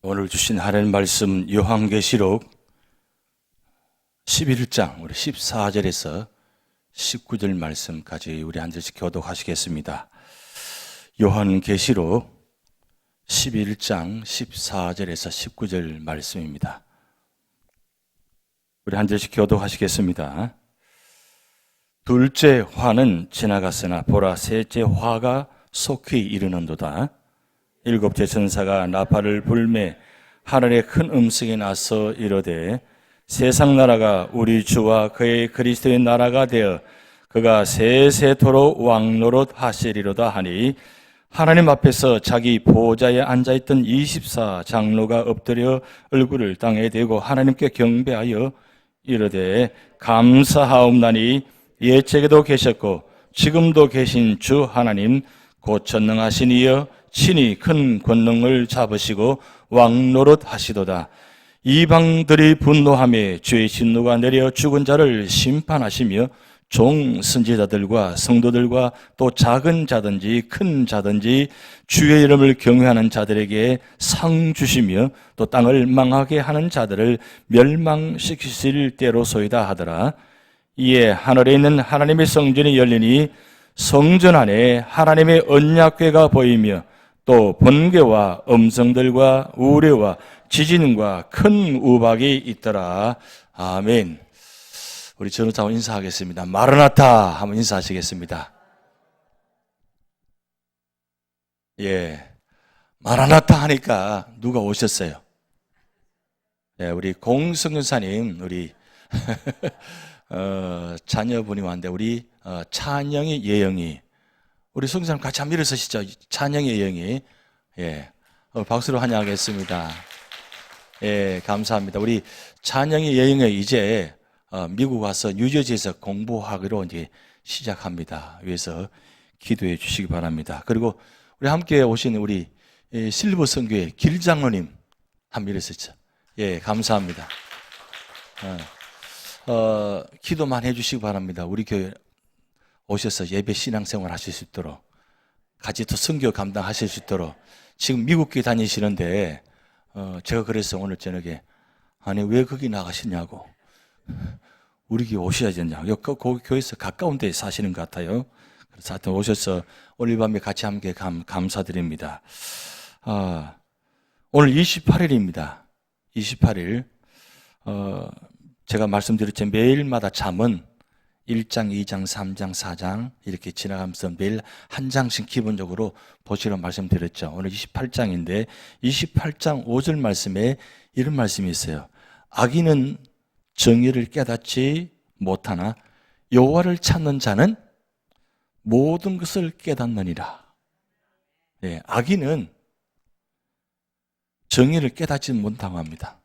오늘 주신 하나님 말씀 요한계시록 11장 우리 14절에서 19절 말씀까지 우리 한 절씩 교독하시겠습니다. 요한계시록 11장 14절에서 19절 말씀입니다. 우리 한 절씩 교독하시겠습니다. 둘째 화는 지나갔으나 보라 셋째 화가 속히 이르는도다. 일곱째 천사가 나팔을 불매 하늘에 큰 음성이 나서 이르되 세상 나라가 우리 주와 그의 그리스도의 나라가 되어 그가 세세토록 왕노릇 하시리로다 하니 하나님 앞에서 자기 보좌에 앉아있던 24장로가 엎드려 얼굴을 땅에 대고 하나님께 경배하여 이르되 감사하옵나니 옛적에도 계셨고 지금도 계신 주 하나님 곧 전능하신 이여 친히 큰 권능을 잡으시고 왕노릇 하시도다. 이방들이 분노하며 주의 진노가 내려 죽은 자를 심판하시며 종 선지자들과 성도들과 또 작은 자든지 큰 자든지 주의 이름을 경외하는 자들에게 상 주시며 또 땅을 망하게 하는 자들을 멸망시키실 때로소이다 하더라. 이에 하늘에 있는 하나님의 성전이 열리니 성전 안에 하나님의 언약궤가 보이며 또 번개와 음성들과 우레와 지진과 큰 우박이 있더라. 아멘. 우리 전우타운 인사하겠습니다. 마르나타 한번 인사하시겠습니다. 예, 마라나타 하니까 누가 오셨어요? 예, 우리 공성교사님 우리 자녀분이 왔는데 우리 찬영이 예영이 우리 성교사님 같이 한번 일어서시죠. 찬영이 예영이 예, 박수로 환영하겠습니다. 예, 감사합니다. 우리 찬영이 예영이 이제 미국 와서 뉴저지에서 공부하기로 이제 시작합니다. 위해서 기도해 주시기 바랍니다. 그리고 우리 함께 오신 우리 실버 선교회 길장로님 한번 일어서시죠. 예, 감사합니다. 기도만 해주시기 바랍니다. 우리 교회 오셔서 예배 신앙생활 하실 수 있도록 같이 또 선교 감당하실 수 있도록 지금 미국 교회 다니시는데 제가 그래서 오늘 저녁에 아니 왜 거기 나가시냐고 우리 교회 오셔야 되냐고 거기 교회에서 가까운 데에 사시는 것 같아요. 그래서 하여튼 오셔서 오늘 밤에 같이 함께 감사드립니다. 오늘 28일입니다. 28일 제가 말씀드렸죠. 매일마다 잠언 1장, 2장, 3장, 4장 이렇게 지나가면서 매일 한 장씩 기본적으로 보시라고 말씀드렸죠. 오늘 28장인데 28장 5절 말씀에 이런 말씀이 있어요. 악인은 정의를 깨닫지 못하나 여호와를 찾는 자는 모든 것을 깨닫느니라. 네, 악인은 정의를 깨닫지 못하고 합니다.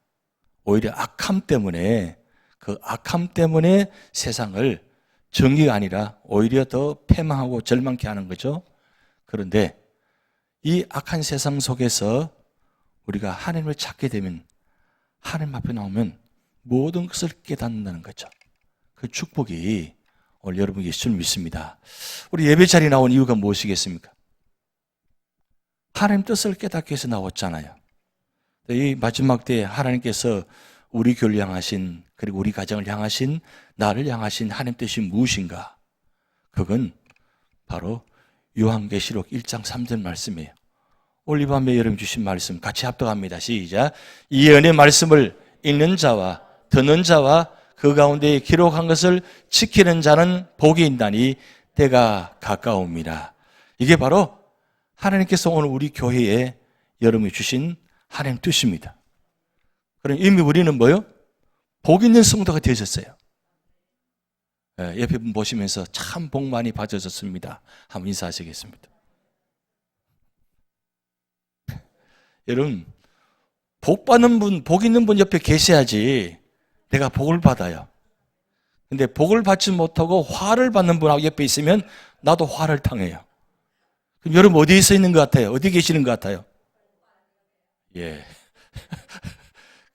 오히려 악함 때문에 그 악함 때문에 세상을 정의가 아니라 오히려 더 패망하고 절망케 하는 거죠. 그런데 이 악한 세상 속에서 우리가 하나님을 찾게 되면 하나님 앞에 나오면 모든 것을 깨닫는다는 거죠. 그 축복이 오늘 여러분에게 있을 줄 믿습니다. 우리 예배 자리에 나온 이유가 무엇이겠습니까? 하나님 뜻을 깨닫기 위해서 나왔잖아요. 이 마지막 때에 하나님께서 우리 교회를 향하신 그리고 우리 가정을 향하신 나를 향하신 하나님 뜻이 무엇인가? 그건 바로 요한계시록 1장 3절 말씀이에요. 오늘 이 밤에 여러분 주신 말씀 같이 합독합니다. 시작. 이 은혜의 말씀을 읽는 자와 듣는 자와 그 가운데 기록한 것을 지키는 자는 복이 있나니 때가 가까웁니다. 이게 바로 하나님께서 오늘 우리 교회에 여러분이 주신 하나님 뜻입니다. 그럼 이미 우리는 뭐요? 복 있는 성도가 되셨어요. 옆에 분 보시면서 참 복 많이 받으셨습니다. 한번 인사하시겠습니다. 여러분, 복 받는 분, 복 있는 분 옆에 계셔야지 내가 복을 받아요. 근데 복을 받지 못하고 화를 받는 분하고 옆에 있으면 나도 화를 당해요. 그럼 여러분 어디에 서 있는 것 같아요? 어디 계시는 것 같아요? 예.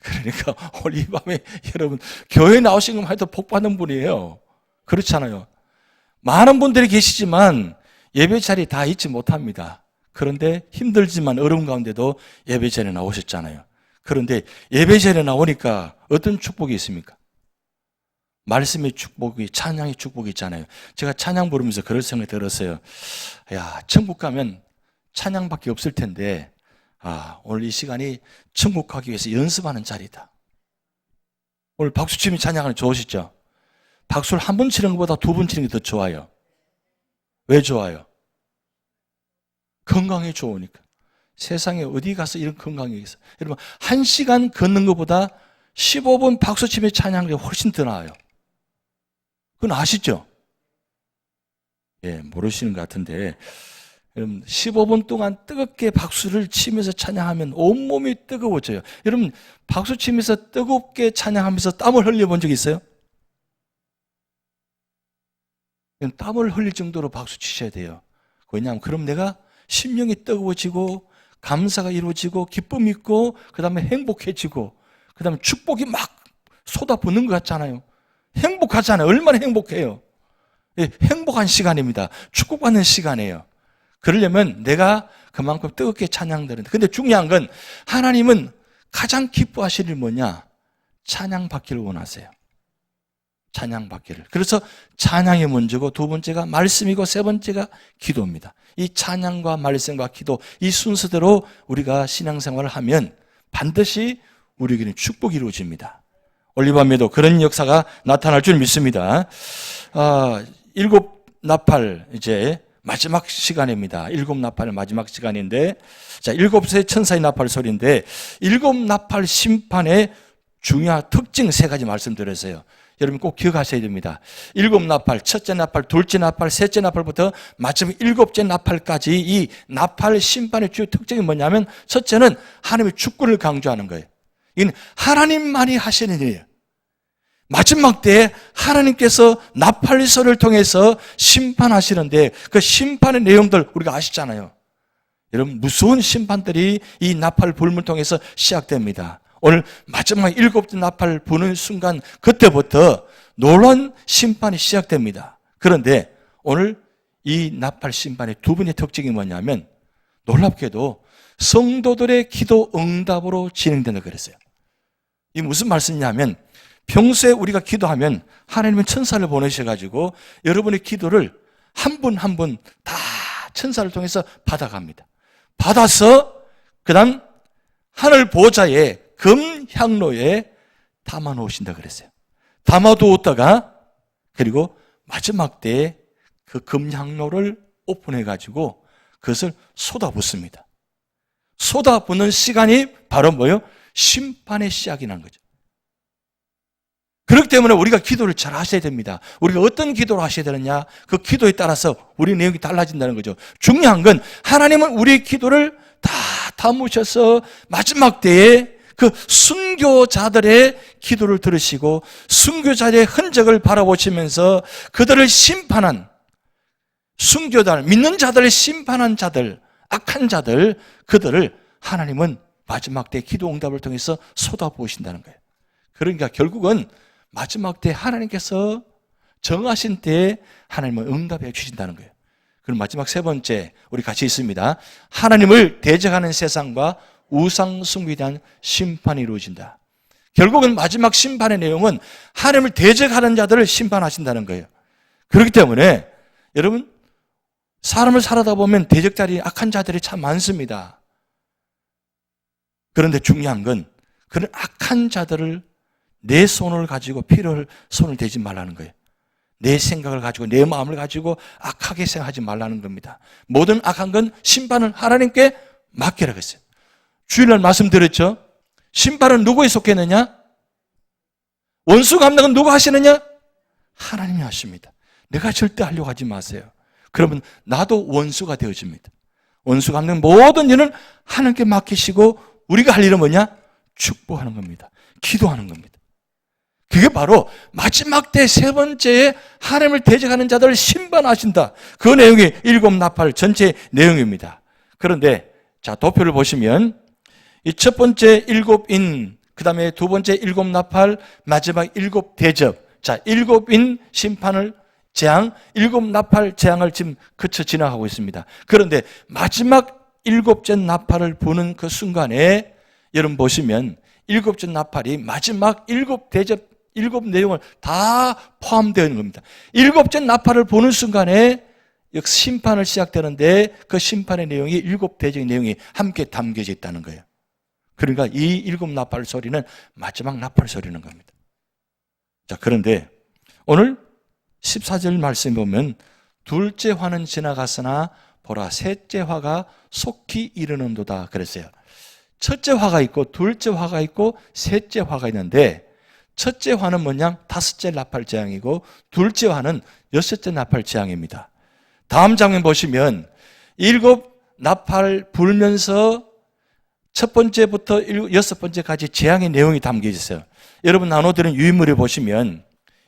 그러니까 오늘 이 밤에 여러분 교회에 나오신 것만 해도 복 받는 분이에요. 그렇잖아요. 많은 분들이 계시지만 예배 자리에 다 있지 못합니다. 그런데 힘들지만 어려운 가운데도 예배 자리에 나오셨잖아요. 그런데 예배자리에 나오니까 어떤 축복이 있습니까? 말씀의 축복이, 찬양의 축복이 있잖아요. 제가 찬양 부르면서 그런 생각이 들었어요. 야, 천국 가면 찬양밖에 없을 텐데, 오늘 이 시간이 천국 가기 위해서 연습하는 자리다. 오늘 박수치면 찬양하는 좋으시죠? 박수를 한 번 치는 것보다 두 번 치는 게 더 좋아요. 왜 좋아요? 건강에 좋으니까. 세상에 어디 가서 이런 건강이 있어? 여러분, 1시간 걷는 것보다 15분 박수치며 찬양하는 게 훨씬 더 나아요. 그건 아시죠? 예, 모르시는 것 같은데, 여러분, 15분 동안 뜨겁게 박수를 치면서 찬양하면 온몸이 뜨거워져요. 여러분, 박수 치면서 뜨겁게 찬양하면서 땀을 흘려본 적 있어요? 땀을 흘릴 정도로 박수 치셔야 돼요. 왜냐하면 그럼 내가 심령이 뜨거워지고 감사가 이루어지고 기쁨이 있고 그 다음에 행복해지고 그 다음에 축복이 막 쏟아붓는 것 같잖아요. 행복하잖아요. 얼마나 행복해요. 예, 행복한 시간입니다. 축복받는 시간이에요. 그러려면 내가 그만큼 뜨겁게 찬양드린다. 근데 중요한 건 하나님은 가장 기뻐하실 일 뭐냐? 찬양받기를 원하세요. 찬양받기를. 그래서 찬양이 먼저고 두 번째가 말씀이고 세 번째가 기도입니다. 이 찬양과 말씀과 기도, 이 순서대로 우리가 신앙생활을 하면 반드시 우리에게는 축복이 이루어집니다. 올리브암에도 그런 역사가 나타날 줄 믿습니다. 7나팔 이제 마지막 시간입니다. 7나팔 마지막 시간인데, 자, 7세 천사의 나팔 소리인데, 7나팔 심판의 중요한 특징 3가지 말씀드렸어요. 여러분 꼭 기억하셔야 됩니다. 7나팔, 첫째 나팔, 둘째 나팔, 셋째 나팔부터 마지막 7째 나팔까지 이 나팔 심판의 주요 특징이 뭐냐면, 첫째는 하나님의 주권을 강조하는 거예요. 이건 하나님만이 하시는 일이에요. 마지막 때에 하나님께서 나팔소를 통해서 심판하시는데 그 심판의 내용들 우리가 아시잖아요. 여러분 무서운 심판들이 이 나팔 불문을 통해서 시작됩니다. 오늘 마지막 7째 나팔 부는 순간 그때부터 놀라운 심판이 시작됩니다. 그런데 오늘 이 나팔 심판의 두 번째 특징이 뭐냐면 놀랍게도 성도들의 기도 응답으로 진행된다고 그랬어요. 이게 무슨 말씀이냐면 평소에 우리가 기도하면 하나님은 천사를 보내셔가지고 여러분의 기도를 한 분 한 분 다 천사를 통해서 받아갑니다. 받아서 그 다음 하늘 보좌에 금향로에 담아놓으신다 그랬어요. 담아두었다가 그리고 마지막 때에 그 금향로를 오픈해가지고 그것을 쏟아붓습니다. 쏟아붓는 시간이 바로 뭐예요? 심판의 시작이 난 거죠. 그렇기 때문에 우리가 기도를 잘 하셔야 됩니다. 우리가 어떤 기도를 하셔야 되느냐? 그 기도에 따라서 우리 내용이 달라진다는 거죠. 중요한 건 하나님은 우리의 기도를 다 담으셔서 마지막 때에 그 순교자들의 기도를 들으시고 순교자들의 흔적을 바라보시면서 그들을 심판한 순교자들, 믿는 자들을 심판한 자들, 악한 자들, 그들을 하나님은 마지막 때 기도 응답을 통해서 쏟아부으신다는 거예요. 그러니까 결국은 마지막 때 하나님께서 정하신 때에 하나님은 응답해 주신다는 거예요. 그럼 마지막 세 번째 우리 같이 있습니다. 하나님을 대적하는 세상과 우상 숭배에 대한 심판이 이루어진다. 결국은 마지막 심판의 내용은 하나님을 대적하는 자들을 심판하신다는 거예요. 그렇기 때문에 여러분 사람을 살아다 보면 대적자들이 악한 자들이 참 많습니다. 그런데 중요한 건 그런 악한 자들을 내 손을 가지고 손을 대지 말라는 거예요. 내 생각을 가지고 내 마음을 가지고 악하게 생각하지 말라는 겁니다. 모든 악한 건 심판은 하나님께 맡기라고 했어요. 주일날 말씀드렸죠. 심판은 누구에 속했느냐? 원수 감당은 누가 하시느냐? 하나님이 하십니다. 내가 절대 하려고 하지 마세요. 그러면 나도 원수가 되어집니다. 원수 감당 모든 일은 하나님께 맡기시고 우리가 할 일은 뭐냐? 축복하는 겁니다. 기도하는 겁니다. 그게 바로 마지막 때 세 번째에 하나님을 대적하는 자들을 심판하신다. 그 내용이 7나팔 전체 내용입니다. 그런데 자 도표를 보시면 이 첫 번째 7인, 그 다음에 두 번째 7나팔, 마지막 7대접. 자 7인 심판을 재앙, 7나팔 재앙을 지금 거쳐 지나가고 있습니다. 그런데 마지막 7째 나팔을 부는 그 순간에 여러분 보시면 일곱째 나팔이 마지막 일곱 대접, 일곱 내용을 다 포함되어 있는 겁니다. 일곱째 나팔을 보는 순간에 심판을 시작되는데 그 심판의 내용이 일곱 대적의 내용이 함께 담겨져 있다는 거예요. 그러니까 이 일곱 나팔 소리는 마지막 나팔 소리는 겁니다. 자, 그런데 오늘 14절 말씀 보면 둘째 화는 지나갔으나 보라 셋째 화가 속히 이르는도다 그랬어요. 첫째 화가 있고 둘째 화가 있고 셋째 화가 있는데 첫째 화는 뭐냐? 다섯째 나팔 재앙이고 둘째 화는 여섯째 나팔 재앙입니다. 다음 장면 보시면 일곱 나팔 불면서 첫 번째부터 여섯 번째까지 재앙의 내용이 담겨 있어요. 여러분 나눠드린 유인물에 보시면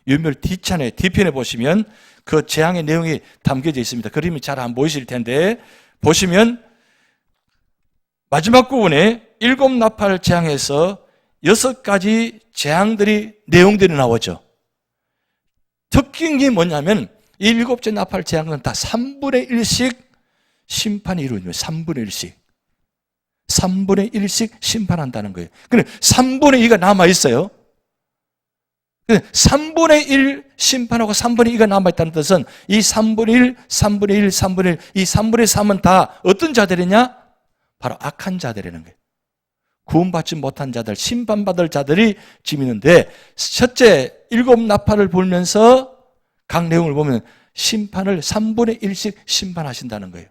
유인물 뒤편에 보시면 그 재앙의 내용이 담겨져 있습니다. 그림이 잘 안 보이실 텐데 보시면 마지막 부분에 일곱 나팔 재앙에서 여섯 가지 재앙들이 내용들이 나오죠. 특징이 뭐냐면 이 일곱째 나팔 재앙은 다 3분의 1씩 심판이 이루어집니다. 3분의 1씩. 3분의 1씩 심판한다는 거예요. 근데 3분의 2가 남아있어요. 3분의 1 심판하고 3분의 2가 남아있다는 뜻은 이 3분의 1, 3분의 1, 3분의 1, 이 3분의 3은 다 어떤 자들이냐? 바로 악한 자들이라는 거예요. 구원받지 못한 자들, 심판받을 자들이 지금 있는데 첫째 일곱 나팔을 불면서 각 내용을 보면 심판을 3분의 1씩 심판하신다는 거예요.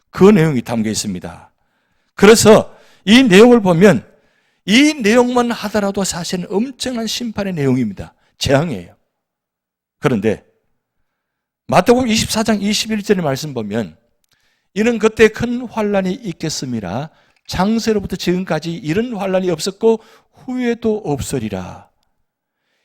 그 내용이 담겨 있습니다. 그래서 이 내용을 보면 이 내용만 하더라도 사실은 엄청난 심판의 내용입니다. 재앙이에요. 그런데 마태복음 24장 21절의 말씀 보면 이는 그때 큰 환란이 있겠음이라 창세로부터 지금까지 이런 환란이 없었고 후에도 없으리라.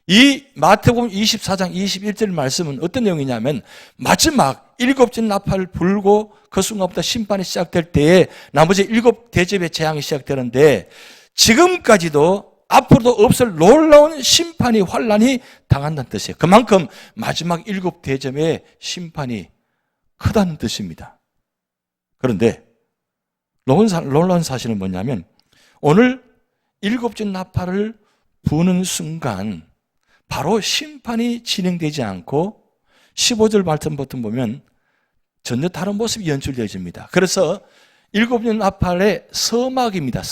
이 마태복음 24장 21절 말씀은 어떤 내용이냐면 마지막 일곱째 나팔을 불고 그 순간부터 심판이 시작될 때에 나머지 일곱 대접의 재앙이 시작되는데 지금까지도 앞으로도 없을 놀라운 심판이 환란이 당한다는 뜻이에요. 그만큼 마지막 일곱 대접의 심판이 크다는 뜻입니다. 그런데 놀라운 사실은 뭐냐면 오늘 일곱째 나팔을 부는 순간 바로 심판이 진행되지 않고 15절 말씀부터 보면 전혀 다른 모습이 연출되어집니다. 그래서 일곱째 나팔의 서막입니다.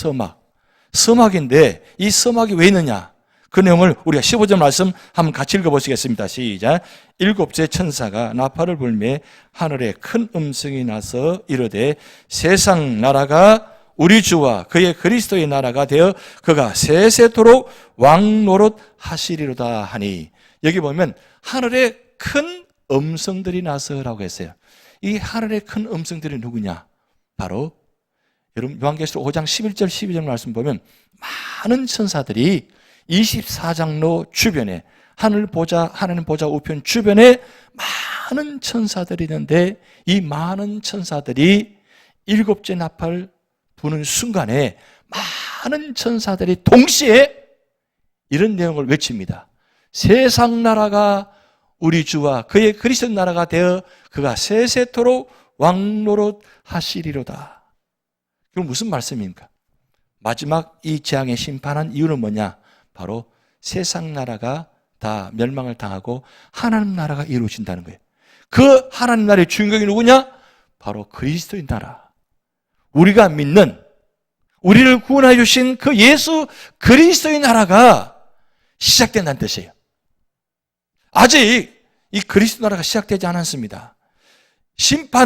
서막인데 이 서막이 왜 있느냐? 그 내용을 우리가 15절 말씀 한번 같이 읽어보시겠습니다. 시작. 일곱째 천사가 나팔을 불매 하늘에 큰 음성이 나서 이르되 세상 나라가 우리 주와 그의 그리스도의 나라가 되어 그가 세세토록 왕노릇 하시리로다 하니 여기 보면 하늘에 큰 음성들이 나서라고 했어요. 이 하늘에 큰 음성들이 누구냐? 바로 여러분 요한계시록 5장 11절 12절 말씀 보면 많은 천사들이 24장로 주변에 하나님 보좌 우편 주변에 많은 천사들이 있는데 이 많은 천사들이 일곱째 나팔 부는 순간에 많은 천사들이 동시에 이런 내용을 외칩니다. 세상 나라가 우리 주와 그의 그리스도 나라가 되어 그가 세세토록 왕노릇 하시리로다. 그럼 무슨 말씀입니까? 마지막 이 재앙의 심판한 이유는 뭐냐? 바로 세상 나라가 다 멸망을 당하고 하나님 나라가 이루어진다는 거예요. 그 하나님 나라의 주인공이 누구냐? 바로 그리스도의 나라. 우리가 믿는 우리를 구원해 주신 그 예수 그리스도의 나라가 시작된다는 뜻이에요. 아직 이 그리스도 나라가 시작되지 않았습니다.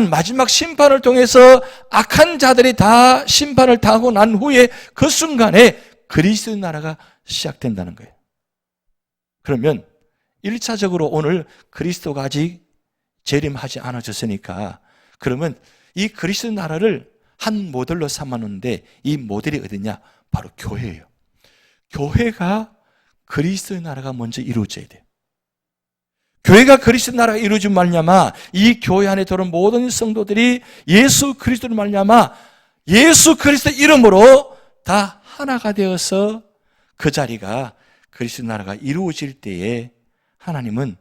마지막 심판을 통해서 악한 자들이 다 심판을 당하고 난 후에 그 순간에 그리스도 나라가 시작된다는 거예요. 그러면 1차적으로 오늘 그리스도가 아직 재림하지 않아졌으니까 그러면 이 그리스도 나라를 한 모델로 삼았는데 이 모델이 어디냐? 바로 교회예요. 교회가 그리스도의 나라가 먼저 이루어져야 돼요. 교회가 그리스도 나라가 이루어진 말미암아 이 교회 안에 들어온 모든 성도들이 예수 그리스도를 말미암아 예수 그리스도 이름으로 다 하나가 되어서 그 자리가 그리스도 나라가 이루어질 때에 하나님은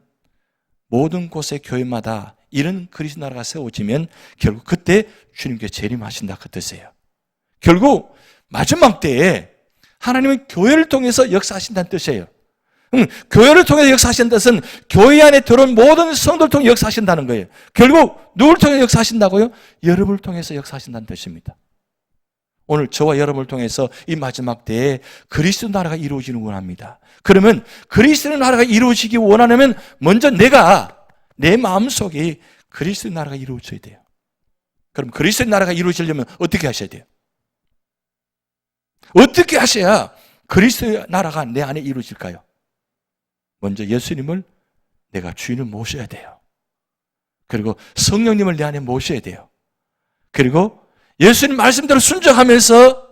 모든 곳의 교회마다 이런 그리스도 나라가 세워지면 결국 그때 주님께 재림하신다 그 뜻이에요. 결국 마지막 때에 하나님은 교회를 통해서 역사하신다는 뜻이에요. 교회를 통해서 역사하신다는 뜻은 교회 안에 들어온 모든 성도를 통해 역사하신다는 거예요. 결국 누구를 통해 역사하신다고요? 여러분을 통해서 역사하신다는 뜻입니다. 오늘 저와 여러분을 통해서 이 마지막 때에 그리스도 나라가 이루어지는 원합니다. 그러면 그리스도 나라가 이루어지기 원하려면 먼저 내 마음속에 그리스도 나라가 이루어져야 돼요. 그럼 그리스도 나라가 이루어지려면 어떻게 하셔야 돼요? 어떻게 하셔야 그리스도 나라가 내 안에 이루어질까요? 먼저 예수님을 내가 주인을 모셔야 돼요. 그리고 성령님을 내 안에 모셔야 돼요. 그리고 예수님 말씀대로 순종하면서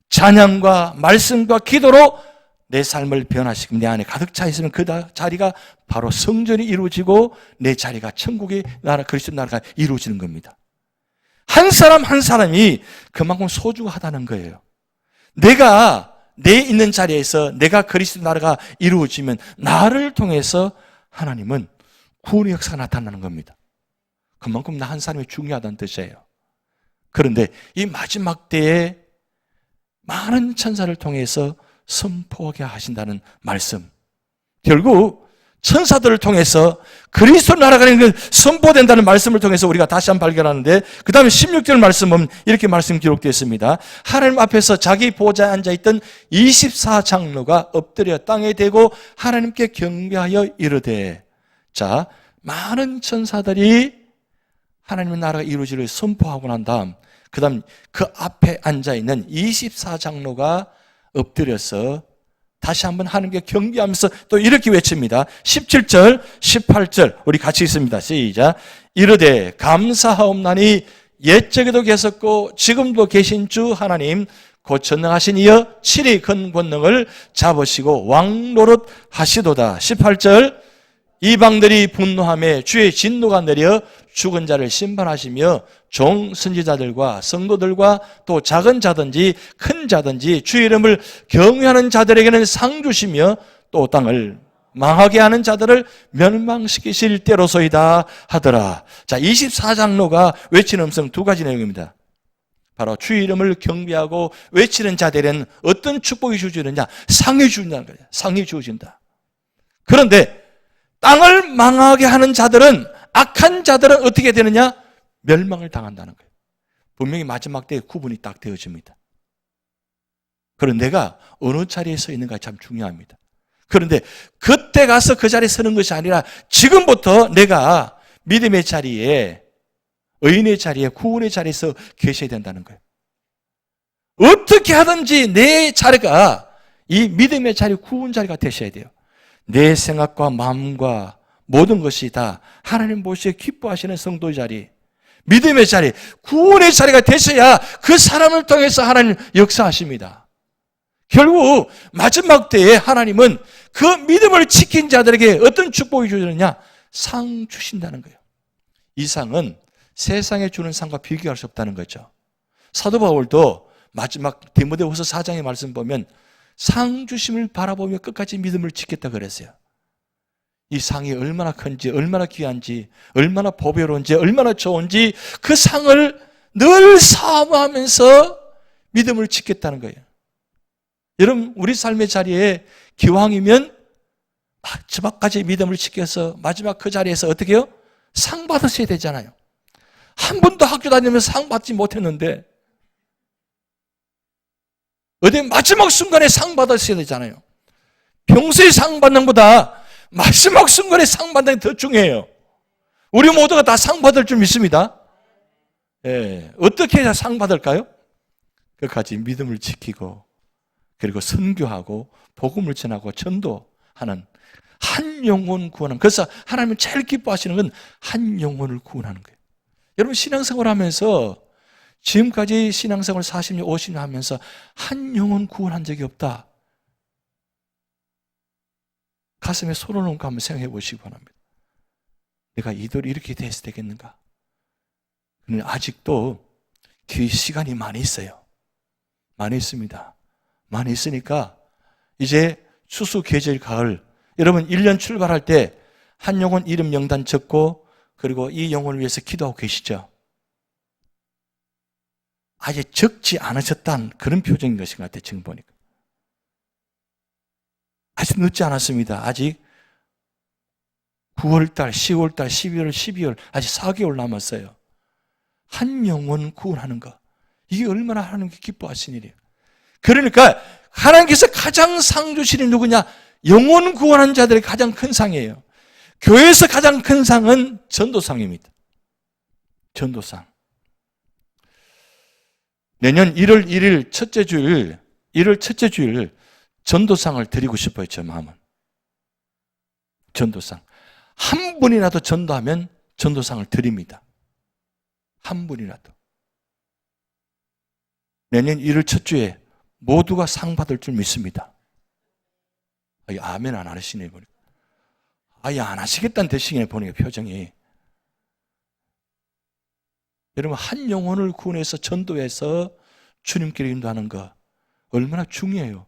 찬양과 말씀과 기도로 내 삶을 변화시키면 내 안에 가득 차 있으면 그 자리가 바로 성전이 이루어지고 내 자리가 천국의 나라, 그리스도 나라가 이루어지는 겁니다. 한 사람 한 사람이 그만큼 소중하다는 거예요. 내가 내 있는 자리에서 내가 그리스도 나라가 이루어지면 나를 통해서 하나님은 구원의 역사가 나타나는 겁니다. 그만큼 나 한 사람이 중요하다는 뜻이에요. 그런데 이 마지막 때에 많은 천사를 통해서 선포하게 하신다는 말씀, 결국 천사들을 통해서 그리스도 나라가 선포된다는 말씀을 통해서 우리가 다시 한번 발견하는데, 그 다음에 16절 말씀은 이렇게 말씀 기록되어 있습니다. 하나님 앞에서 자기 보좌에 앉아있던 24장로가 엎드려 땅에 대고 하나님께 경배하여 이르되, 자, 많은 천사들이 하나님의 나라가 이루어지를 선포하고 난 다음, 그 다음 그 앞에 앉아있는 24장로가 엎드려서 다시 한번 하나님께 경배하면서 또 이렇게 외칩니다. 17절, 18절 우리 같이 읽습니다. 시작. 이르되 감사하옵나니 옛적에도 계셨고 지금도 계신 주 하나님 곧 전능하신 이여 칠이 큰 권능을 잡으시고 왕노릇 하시도다. 18절. 이방들이 분노하며 주의 진노가 내려 죽은 자를 심판하시며 종 선지자들과 성도들과 또 작은 자든지 큰 자든지 주의 이름을 경외하는 자들에게는 상 주시며 또 땅을 망하게 하는 자들을 멸망시키실 때로소이다 하더라. 자, 24장로가 외치는 음성 두 가지 내용입니다. 바로 주의 이름을 경배하고 외치는 자들에게는 어떤 축복이 주어지느냐? 상이 주어진다는 거예요. 상이 주어진다. 그런데 땅을 망하게 하는 자들은, 악한 자들은 어떻게 되느냐? 멸망을 당한다는 거예요. 분명히 마지막 때에 구분이 딱 되어집니다. 그런데 내가 어느 자리에 서 있는가 참 중요합니다. 그런데 그때 가서 그 자리에 서는 것이 아니라 지금부터 내가 믿음의 자리에, 의인의 자리에, 구원의 자리에서 계셔야 된다는 거예요. 어떻게 하든지 내 자리가 이 믿음의 자리, 구원 자리가 되셔야 돼요. 내 생각과 마음과 모든 것이 다 하나님 보시기에 기뻐하시는 성도의 자리, 믿음의 자리, 구원의 자리가 되셔야 그 사람을 통해서 하나님 역사하십니다. 결국 마지막 때에 하나님은 그 믿음을 지킨 자들에게 어떤 축복이 주느냐? 상 주신다는 거예요. 이 상은 세상에 주는 상과 비교할 수 없다는 거죠. 사도 바울도 마지막 디모데후서 4장의 말씀 보면 상 주심을 바라보며 끝까지 믿음을 지켰다 그랬어요. 이 상이 얼마나 큰지, 얼마나 귀한지, 얼마나 보배로운지, 얼마나 좋은지 그 상을 늘 사모하면서 믿음을 지켰다는 거예요. 여러분, 우리 삶의 자리에 기왕이면 마지막까지 믿음을 지켜서 마지막 그 자리에서 어떻게 해요? 상 받으셔야 되잖아요. 한 번도 학교 다니면서 상 받지 못했는데 어디 마지막 순간에 상 받으셔야 되잖아요. 평소에 상 받는 것보다 마지막 순간에 상 받는 게 더 중요해요. 우리 모두가 다 상 받을 줄 믿습니다. 예, 어떻게 해야 상 받을까요? 끝까지 믿음을 지키고 그리고 선교하고 복음을 전하고 전도하는, 한 영혼 구원하는, 그래서 하나님은 제일 기뻐하시는 건 한 영혼을 구원하는 거예요. 여러분, 신앙생활 하면서 지금까지 신앙생활 40년, 50년 하면서 한 영혼 구원한 적이 없다. 가슴에 손을 얹고 한번 생각해 보시기 바랍니다. 내가 이대로 이렇게 돼서 되겠는가? 아직도 시간이 많이 있어요. 많이 있습니다. 많이 있으니까 이제 추수, 계절, 가을, 여러분 1년 출발할 때 한 영혼 이름 명단 적고 그리고 이 영혼을 위해서 기도하고 계시죠? 아직 적지 않으셨다는 그런 표정인 것인 것 같아요. 지금 보니까. 아직 늦지 않았습니다. 아직 9월달, 10월달, 11월, 12월 아직 4개월 남았어요. 한 영혼 구원하는 것, 이게 얼마나 하나님께 기뻐하시는 일이에요. 그러니까 하나님께서 가장 상 주시는 누구냐? 영혼 구원한 자들의 가장 큰 상이에요. 교회에서 가장 큰 상은 전도상입니다. 전도상. 내년 1월 1일 첫째 주일, 1월 첫째 주일 전도상을 드리고 싶어요. 제 마음은. 전도상. 한 분이라도 전도하면 전도상을 드립니다. 한 분이라도. 내년 1월 첫 주에 모두가 상 받을 줄 믿습니다. 아멘 안 하시네 보니까. 아예 안 하시겠다는 대신에 보니까 표정이. 여러분, 한 영혼을 구원해서 전도해서 주님께로 인도하는 거 얼마나 중요해요.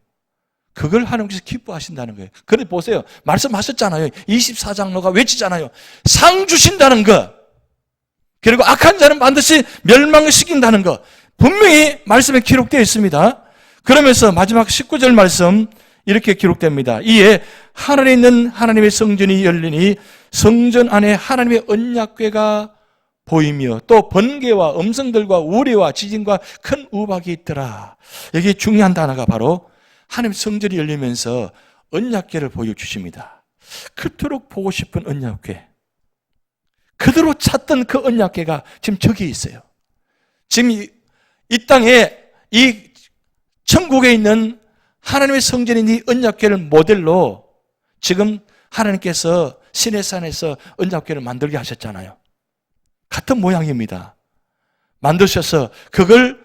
그걸 하나님께서 기뻐하신다는 거예요. 그런데 보세요. 말씀하셨잖아요. 24장로가 외치잖아요. 상 주신다는 거. 그리고 악한 자는 반드시 멸망시킨다는 거. 분명히 말씀에 기록되어 있습니다. 그러면서 마지막 19절 말씀 이렇게 기록됩니다. 이에 하늘에 있는 하나님의 성전이 열리니 성전 안에 하나님의 언약궤가 보이며 또 번개와 음성들과 우레와 지진과 큰 우박이 있더라. 여기 중요한 단어가 바로 하나님 성전이 열리면서 언약궤를 보여주십니다. 그토록 보고 싶은 언약궤, 그대로 찾던 그 언약궤가 지금 저기 있어요. 지금 이 땅에, 이 천국에 있는 하나님의 성전인 이 언약궤를 모델로 지금 하나님께서 시내산에서 언약궤를 만들게 하셨잖아요. 같은 모양입니다. 만드셔서 그걸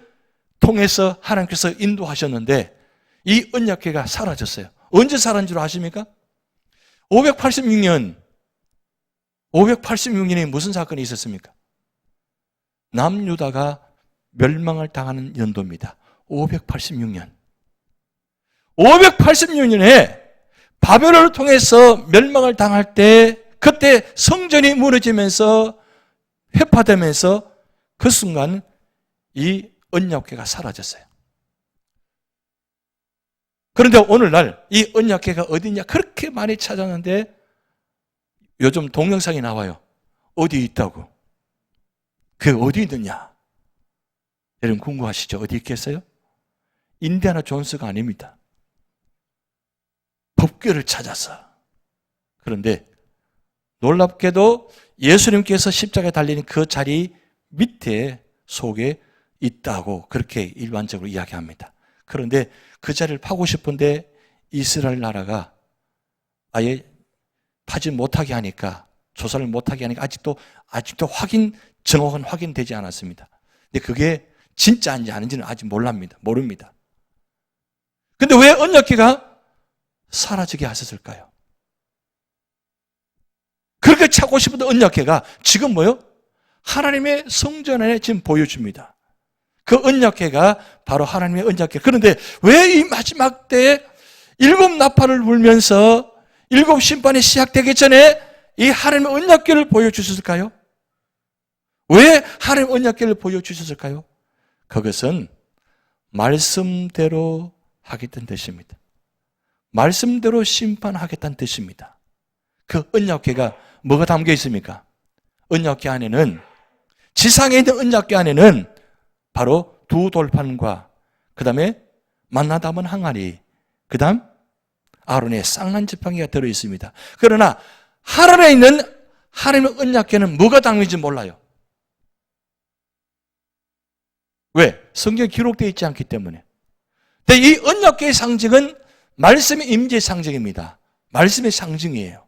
통해서 하나님께서 인도하셨는데 이 언약궤가 사라졌어요. 언제 사라진 줄 아십니까? 586년에 무슨 사건이 있었습니까? 남유다가 멸망을 당하는 연도입니다. 586년. 586년에 바벨론을 통해서 멸망을 당할 때 그때 성전이 무너지면서 회파되면서 그 순간 이 언약궤가 사라졌어요. 그런데 오늘날 이 언약궤가 어디냐 그렇게 많이 찾았는데 요즘 동영상이 나와요. 어디 있다고. 그 어디 있느냐. 여러분 궁금하시죠? 어디 있겠어요? 인디아나 존스가 아닙니다. 법궤를 찾아서. 그런데 놀랍게도 예수님께서 십자가에 달리는 그 자리 밑에 속에 있다고 그렇게 일반적으로 이야기합니다. 그런데 그 자리를 파고 싶은데 이스라엘 나라가 아예 파지 못하게 하니까, 조사를 못하게 하니까 아직도 정확한 확인되지 않았습니다. 근데 그게 진짜인지 아닌지는 아직 모릅니다. 근데 왜 언약궤가 사라지게 하셨을까요? 그렇게 찾고 싶은 언약궤가 지금 뭐요? 하나님의 성전 안에 지금 보여줍니다. 그 언약궤가 바로 하나님의 언약궤. 그런데 왜 이 마지막 때에 7 나팔을 불면서 7 심판이 시작되기 전에 이 하나님의 언약궤를 보여주셨을까요? 왜 하나님의 언약궤를 보여주셨을까요? 그것은 말씀대로 하겠다는 뜻입니다. 말씀대로 심판하겠다는 뜻입니다. 그 언약궤가 뭐가 담겨 있습니까? 언약궤 안에는, 지상에 있는 언약궤 안에는 바로 2 돌판과 그 다음에 만나 담은 항아리, 그 다음 아론의 쌍난 지팡이가 들어있습니다. 그러나 하늘에 있는 하나님의 언약궤는 뭐가 담긴지 몰라요. 왜? 성경에 기록되어 있지 않기 때문에. 근데 이 언약궤의 상징은 말씀의 임재의 상징입니다. 말씀의 상징이에요.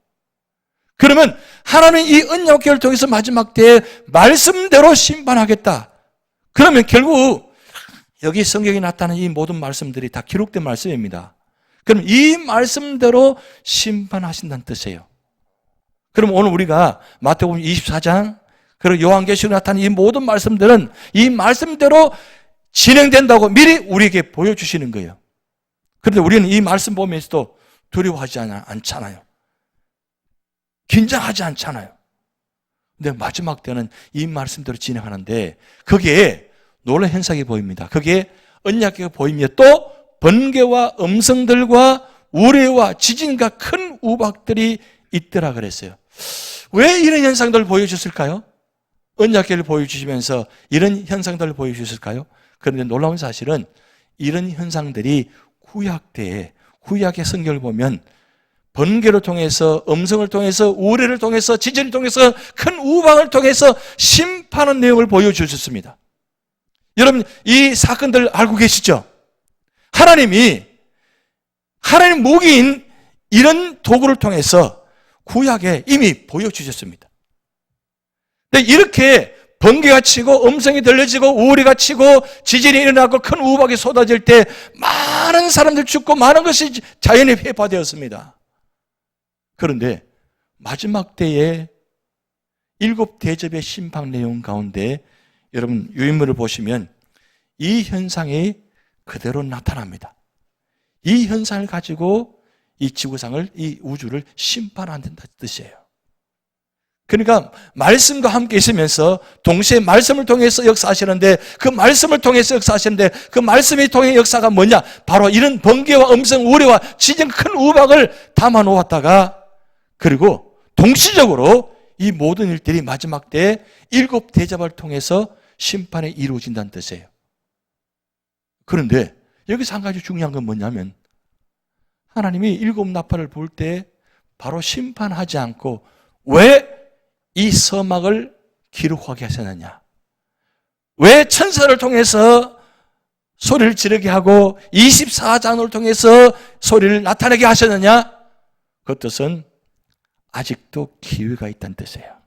그러면 하나님은 이 언약궤를 통해서 마지막 때에 말씀대로 심판하겠다. 그러면 결국 여기 성경에 나타나는 이 모든 말씀들이 다 기록된 말씀입니다. 그럼 이 말씀대로 심판하신다는 뜻이에요. 그럼 오늘 우리가 마태복음 24장 그리고 요한계시록에 나타나는 이 모든 말씀들은 이 말씀대로 진행된다고 미리 우리에게 보여주시는 거예요. 그런데 우리는 이 말씀 보면서도 두려워하지 않잖아요. 긴장하지 않잖아요. 근데 마지막 때는 이 말씀대로 진행하는데 거기에 놀라운 현상이 보입니다. 거기에 언약궤가 보이며 또 번개와 음성들과 우레와 지진과 큰 우박들이 있더라 그랬어요. 왜 이런 현상들을 보여주셨을까요? 언약궤를 보여주시면서 이런 현상들을 보여주셨을까요? 그런데 놀라운 사실은 이런 현상들이 구약 때에, 구약의 성경을 보면 번개를 통해서, 음성을 통해서, 우레를 통해서, 지진을 통해서, 큰 우박을 통해서 심판하는 내용을 보여주셨습니다. 여러분, 이 사건들 알고 계시죠? 하나님 무기인 이런 도구를 통해서 구약에 이미 보여주셨습니다. 근데 이렇게 번개가 치고 음성이 들려지고 우리가 치고 지진이 일어나고 큰 우박이 쏟아질 때 많은 사람들 죽고 많은 것이 자연에 회파되었습니다. 그런데 마지막 때에 7대접의 심판 내용 가운데 여러분 유인물을 보시면 이 현상이 그대로 나타납니다. 이 현상을 가지고 이 지구상을, 이 우주를 심판한다는 뜻이에요. 그러니까 말씀과 함께 있으면서 동시에 말씀을 통해서 역사하시는데, 그 말씀을 통해서 역사하시는데 그 말씀이 통해 역사가 뭐냐? 바로 이런 번개와 음성, 우레와 지진, 큰 우박을 담아 놓았다가, 그리고 동시적으로 이 모든 일들이 마지막 때에 7대접을 통해서 심판이 이루어진다는 뜻이에요. 그런데 여기서 한 가지 중요한 건 뭐냐면, 하나님이 7나팔을 불 때 바로 심판하지 않고 왜 이 서막을 기록하게 하셨느냐? 왜 천사를 통해서 소리를 지르게 하고 24장을 통해서 소리를 나타내게 하셨느냐? 그 뜻은 아직도 기회가 있다는 뜻이에요.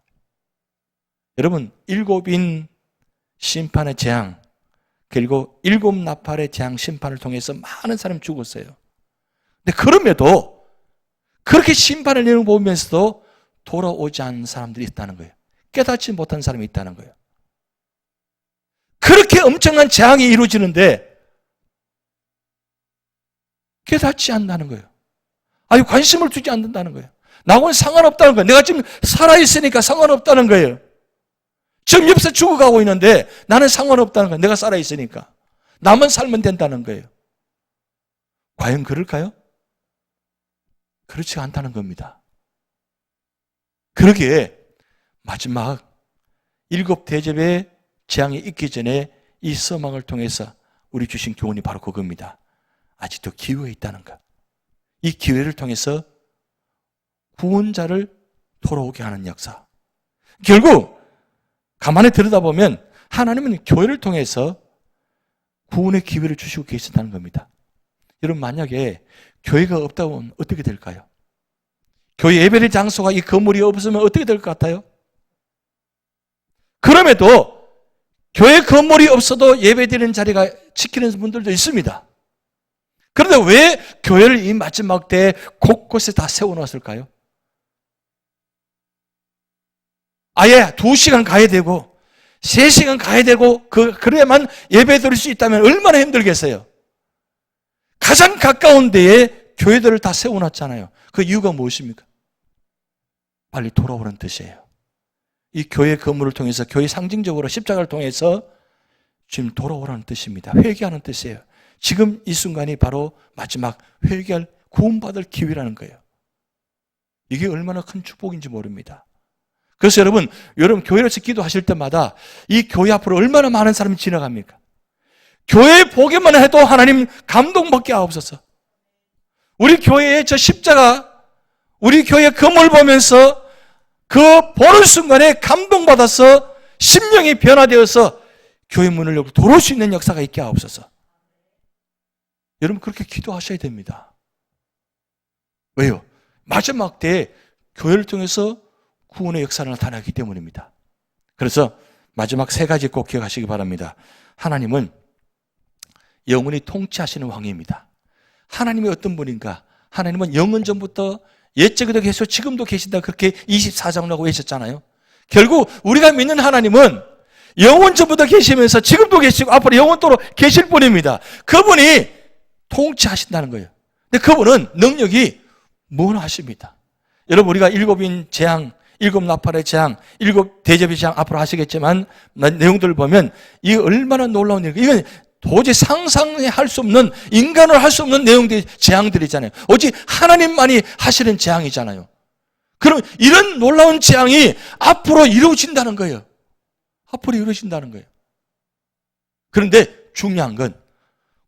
여러분, 7인 심판의 재앙, 그리고 7나팔의 재앙 심판을 통해서 많은 사람이 죽었어요. 근데 그럼에도 그렇게 심판을 내용 보면서도 돌아오지 않는 사람들이 있다는 거예요. 깨닫지 못한 사람이 있다는 거예요. 그렇게 엄청난 재앙이 이루어지는데 깨닫지 않는다는 거예요. 아니, 관심을 두지 않는다는 거예요. 나하고는 상관없다는 거예요. 내가 지금 살아있으니까 상관없다는 거예요. 지금 옆에서 죽어가고 있는데 나는 상관없다는 거예요. 내가 살아있으니까. 나만 살면 된다는 거예요. 과연 그럴까요? 그렇지 않다는 겁니다. 그러기에 마지막 7대접의 재앙이 있기 전에 이 서막을 통해서 우리 주신 교훈이 바로 그겁니다. 아직도 기회가 있다는 것. 이 기회를 통해서 구원자를 돌아오게 하는 역사. 결국 가만히 들여다보면 하나님은 교회를 통해서 구원의 기회를 주시고 계신다는 겁니다. 여러분, 만약에 교회가 없다면 어떻게 될까요? 교회 예배의 장소가, 이 건물이 없으면 어떻게 될 것 같아요? 그럼에도 교회 건물이 없어도 예배드리는 자리가 지키는 분들도 있습니다. 그런데 왜 교회를 이 마지막 때에 곳곳에 다 세워놨을까요? 아예 2시간 가야 되고 3시간 가야 되고 그래야만 예배 드릴 수 있다면 얼마나 힘들겠어요. 가장 가까운 데에 교회들을 다 세워놨잖아요. 그 이유가 무엇입니까? 빨리 돌아오라는 뜻이에요. 이 교회 건물을 통해서, 교회 상징적으로 십자가를 통해서 지금 돌아오라는 뜻입니다. 회개하는 뜻이에요. 지금 이 순간이 바로 마지막 회개할, 구원받을 기회라는 거예요. 이게 얼마나 큰 축복인지 모릅니다. 그래서 여러분 교회에서 기도하실 때마다 이 교회 앞으로 얼마나 많은 사람이 지나갑니까? 교회 보기만 해도 하나님 감동받게 하옵소서. 우리 교회의 저 십자가, 우리 교회 건물 보면서 그 보는 순간에 감동받아서 심령이 변화되어서 교회 문을 열고 들어올 수 있는 역사가 있게 하옵소서. 여러분 그렇게 기도하셔야 됩니다. 왜요? 마지막 때에 교회를 통해서 구원의 역사를 나타나기 때문입니다. 그래서 마지막 3가지 꼭 기억하시기 바랍니다. 하나님은 영원히 통치하시는 왕입니다. 하나님이 어떤 분인가? 하나님은 영원 전부터 옛적에도 계시고 지금도 계신다, 그렇게 24장이라고 하셨잖아요. 결국 우리가 믿는 하나님은 영원 전부터 계시면서 지금도 계시고 앞으로 영원토록 계실 분입니다. 그분이 통치하신다는 거예요. 근데 그분은 능력이 무한하십니다. 여러분 우리가 7인 재앙, 7나팔의 재앙, 7대접의 재앙 앞으로 하시겠지만 내용들을 보면 이게 얼마나 놀라운 일이에요. 이건 도저히 상상할 수 없는, 인간으로 할 수 없는 내용들이, 재앙들이잖아요. 오직 하나님만이 하시는 재앙이잖아요. 그럼 이런 놀라운 재앙이 앞으로 이루어진다는 거예요. 앞으로 이루어진다는 거예요. 그런데 중요한 건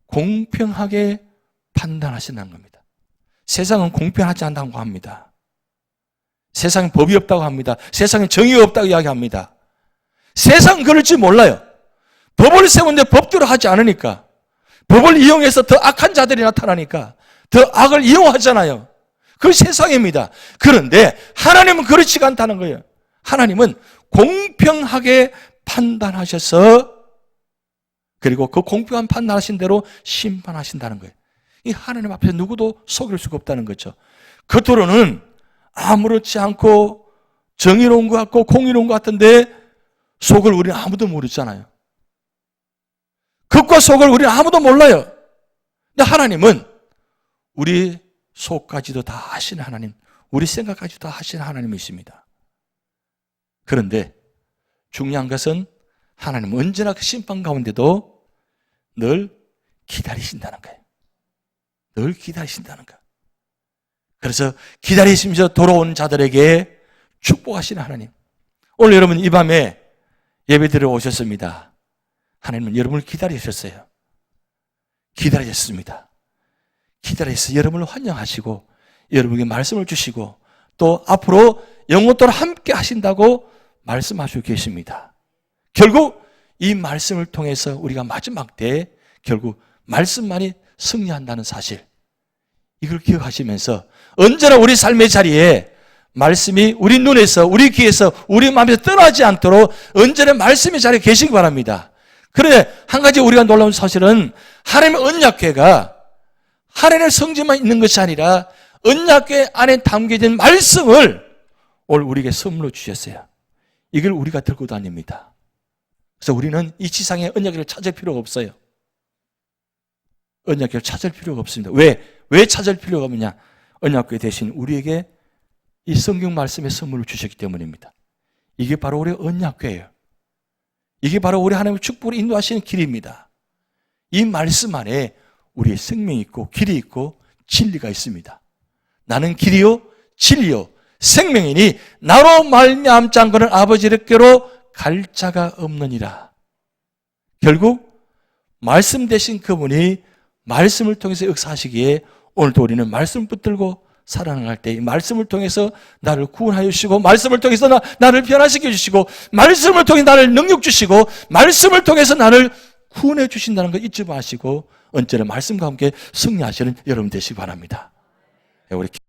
공평하게 판단하신다는 겁니다. 세상은 공평하지 않다고 합니다. 세상에 법이 없다고 합니다. 세상에 정의가 없다고 이야기합니다. 세상은 그럴지 몰라요. 법을 세우는데 법대로 하지 않으니까, 법을 이용해서 더 악한 자들이 나타나니까 더 악을 이용하잖아요. 그 세상입니다. 그런데 하나님은 그렇지가 않다는 거예요. 하나님은 공평하게 판단하셔서, 그리고 그 공평한 판단하신 대로 심판하신다는 거예요. 이 하나님 앞에서 누구도 속일 수가 없다는 거죠. 겉으로는 아무렇지 않고 정의로운 것 같고 공의로운 것 같은데 속을 우리는 아무도 모르잖아요. 겉과 속을 우리는 아무도 몰라요. 근데 하나님은 우리 속까지도 다 아시는 하나님, 우리 생각까지도 다 아시는 하나님이십니다. 그런데 중요한 것은 하나님은 언제나 그 심판 가운데도 늘 기다리신다는 거예요. 늘 기다리신다는 거예요. 그래서 기다리시면서 돌아오는 자들에게 축복하시는 하나님. 오늘 여러분 이 밤에 예배드리러 오셨습니다. 하나님은 여러분을 기다리셨어요. 기다리셨습니다. 기다려서 여러분을 환영하시고 여러분에게 말씀을 주시고 또 앞으로 영원토록 함께 하신다고 말씀하시고 계십니다. 결국 이 말씀을 통해서 우리가 마지막 때에 결국 말씀만이 승리한다는 사실, 이걸 기억하시면서 언제나 우리 삶의 자리에 말씀이 우리 눈에서, 우리 귀에서, 우리 마음에서 떠나지 않도록 언제나 말씀의 자리에 계시기 바랍니다. 그런데 한 가지 우리가 놀라운 사실은 하나님의 언약궤가 하나님의 성질만 있는 것이 아니라 언약궤 안에 담겨진 말씀을 오늘 우리에게 선물로 주셨어요. 이걸 우리가 들고 다닙니다. 그래서 우리는 이 지상에 언약궤를 찾을 필요가 없어요. 언약궤를 찾을 필요가 없습니다. 왜 찾을 필요가 없느냐? 언약궤 대신 우리에게 이 성경 말씀의 선물을 주셨기 때문입니다. 이게 바로 우리의 언약궤예요. 이게 바로 우리 하나님의 축복을 인도하시는 길입니다. 이 말씀 안에 우리의 생명이 있고 길이 있고 진리가 있습니다. 나는 길이요 진리요 생명이니 나로 말미암지 않고는 아버지께로 갈 자가 없느니라. 결국 말씀 되신 그분이 말씀을 통해서 역사하시기에 오늘도 우리는 말씀을 붙들고 살아나갈 때 이 말씀을 통해서 나를 구원하여 주시고 말씀을 통해서 나를 변화시켜 주시고 말씀을 통해 나를 능력 주시고 말씀을 통해서 나를 구원해 주신다는 걸 잊지 마시고 언제나 말씀과 함께 승리하시는 여러분 되시기 바랍니다. 우리